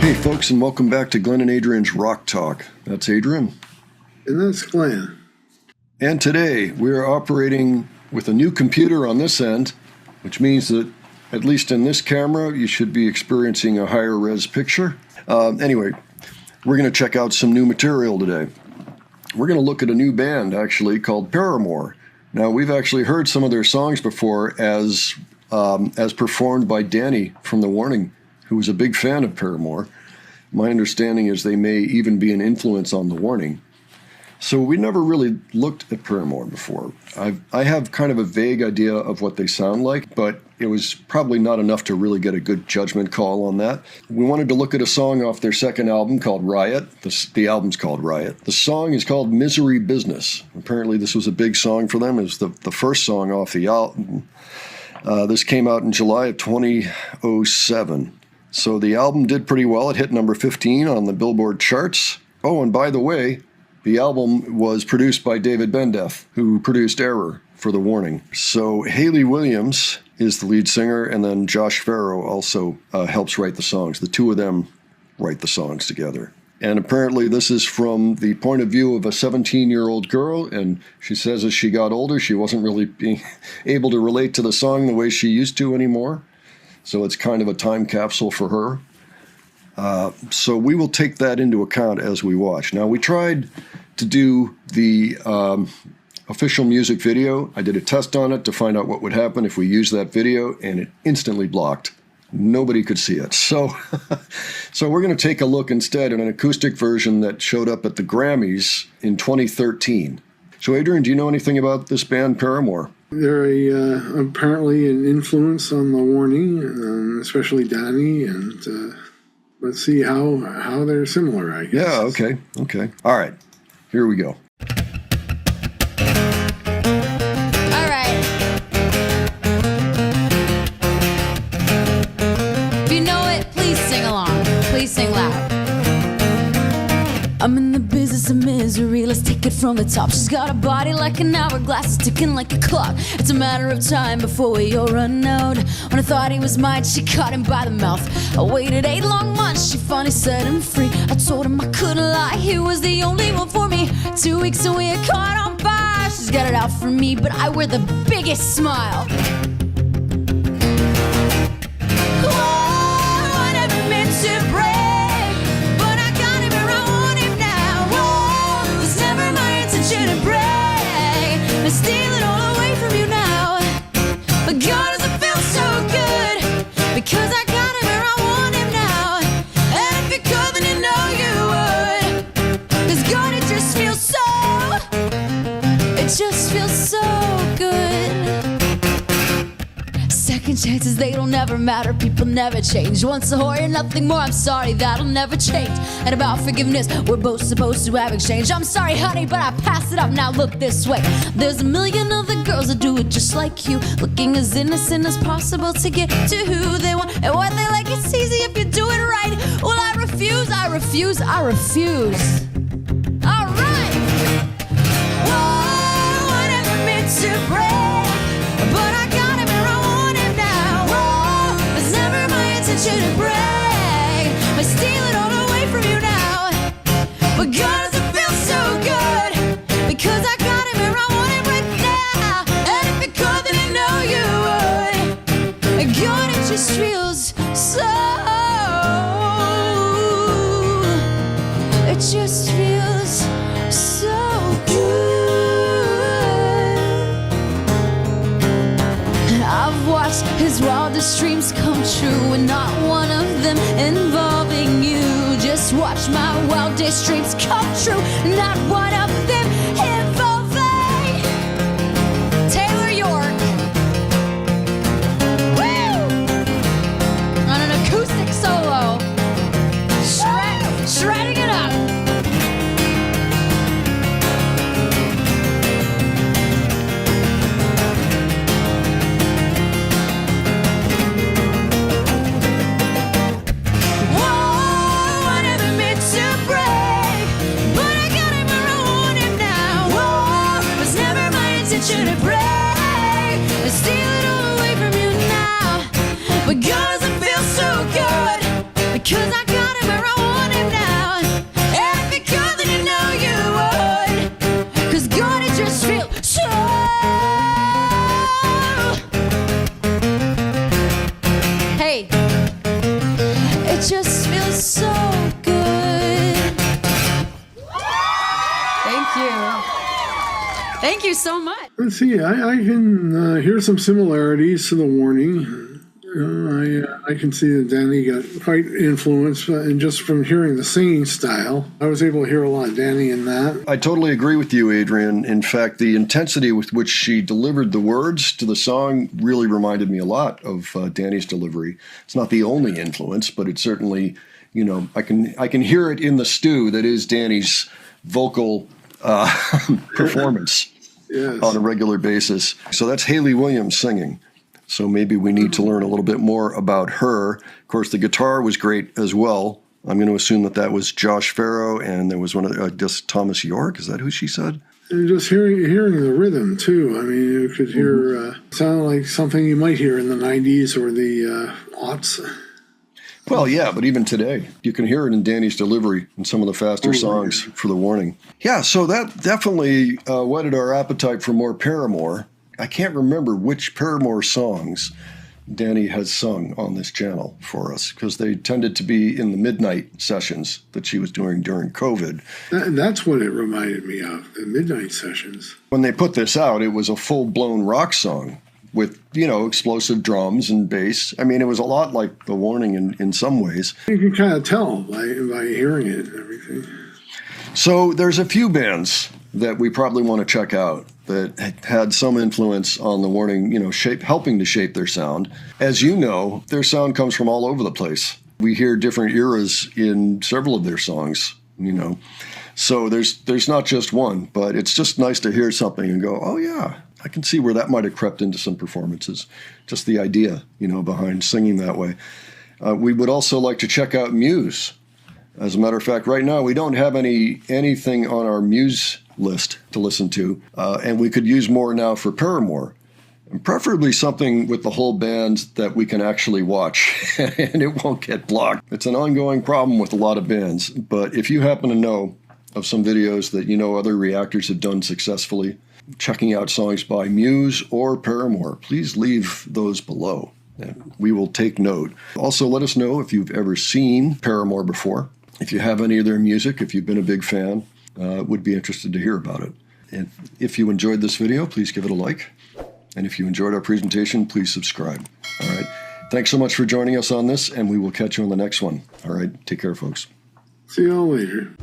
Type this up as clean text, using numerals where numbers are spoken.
Hey folks, and welcome back to Glenn and Adrian's Rock Talk. That's Adrian. And that's Glenn. And today we are operating with a new computer on this end, which means that at least in this camera you should be experiencing a higher res picture. Anyway, we're going to check out some new material today. We're going to look at a new band actually called Paramore. Now we've actually heard some of their songs before as performed by Danny from The Warning, who was a big fan of Paramore. My understanding is they may even be an influence on The Warning. So we never really looked at Paramore before. I have kind of a vague idea of what they sound like, but it was probably not enough to really get a good judgment call on that. We wanted to look at a song off their second album called Riot. The album's called Riot. The song is called Misery Business. Apparently this was a big song for them. It was the first song off the album. This came out in July of 2007. So the album did pretty well. It hit number 15 on the Billboard charts. Oh, and by the way, the album was produced by David Bendeth, who produced Error for The Warning. So Hayley Williams is the lead singer, and then Josh Farrow also helps write the songs. The two of them write the songs together. And apparently this is from the point of view of a 17-year-old girl, and she says as she got older, she wasn't really being able to relate to the song the way she used to anymore. So it's kind of a time capsule for her. So we will take that into account as we watch. Now, we tried to do the official music video. I did a test on it to find out what would happen if we used that video, and it instantly blocked. Nobody could see it. So, so we're going to take a look instead at an acoustic version that showed up at the Grammys in 2013. So, Adrian, do you know anything about this band, Paramore? They're apparently an influence on The Warning, especially Danny, and let's see how they're similar, I guess. Yeah, okay. All right, here we go. All right. If you know it, please sing along. Please sing loud. I'm in the business of misery, let's take it from the top. She's got a body like an hourglass, ticking like a clock. It's a matter of time before we all run out. When I thought he was mine, she caught him by the mouth. I waited 8 long months, she finally set him free. I told him I couldn't lie, he was the only one for me. 2 weeks and we had caught on fire. She's got it out for me, but I wear the biggest smile. Oh, I never meant to break. Steal it all away from you now. But God, does it feel so good? Because I got him where I want him now. And if you could, then you know you would. 'Cause God, it just feels so good. Second chances, they don't ever matter. People never change. Once a whore, you're nothing more. I'm sorry, that'll never change. And about forgiveness, we're both supposed to have exchange. I'm sorry, honey, but I passed it up. Now look this way. There's a million other girls that do it just like you, looking as innocent as possible to get to who they want and what they like. It's easy if you do it right. Well, I refuse. All right. Whoa, I never meant to break, but I got him where I want him now. Whoa, it's never my intention to break. I steal it all away from you now. But God, does it feel so good? Because I got him where I want him right now. And if you could, then you know you would. And God, it just feels so. It just feels so good. And I've watched his wildest dreams come true, and not one of them involving you. Just watch my wildest dreams come true, not one of them involving Taylor York. Woo! On an acoustic solo, shredding it up. To break and steal it all away from you now. But God, does it feel so good? Because I got him where Thank you so much. Let's see. I can hear some similarities to the warning. I can see that Danny got quite influenced, and just from hearing the singing style, I was able to hear a lot of Danny in that. I totally agree with you, Adrian. In fact, the intensity with which she delivered the words to the song really reminded me a lot of Danny's delivery. It's not the only influence, but it certainly, I can hear it in the stew that is Danny's vocal performance Yes. on a regular basis. So that's Hayley Williams singing. So maybe we need to learn a little bit more about her. Of course, the guitar was great as well. I'm going to assume that was Josh Farrow, and there was one of just Thomas York. Is that who she said? And just hearing the rhythm, too. I mean, you could hear, sound like something you might hear in the 90s or the aughts. Well, yeah, but even today, you can hear it in Danny's delivery in some of the faster songs for the warning. Yeah, so that definitely whetted our appetite for more Paramore. I can't remember which Paramore songs Danny has sung on this channel for us, because they tended to be in the midnight sessions that she was doing during COVID. That's what it reminded me of, the midnight sessions. When they put this out, it was a full-blown rock song with, explosive drums and bass. I mean, it was a lot like The Warning in some ways. You can kind of tell by hearing it and everything. So there's a few bands that we probably want to check out that had some influence on The Warning, helping to shape their sound. As you know, their sound comes from all over the place. We hear different eras in several of their songs, So there's not just one, but it's just nice to hear something and go, oh yeah, I can see where that might have crept into some performances. Just the idea, behind singing that way. We would also like to check out Muse. As a matter of fact, right now we don't have anything on our Muse list to listen to, and we could use more now for Paramore, and preferably something with the whole band that we can actually watch, and it won't get blocked. It's an ongoing problem with a lot of bands, but if you happen to know of some videos that other reactors have done successfully, checking out songs by Muse or Paramore, please leave those below, and we will take note. Also, let us know if you've ever seen Paramore before. If you have any of their music, if you've been a big fan, would be interested to hear about it. And if you enjoyed this video, please give it a like. And if you enjoyed our presentation, please subscribe. All right. Thanks so much for joining us on this, and we will catch you on the next one. All right. Take care, folks. See y'all later.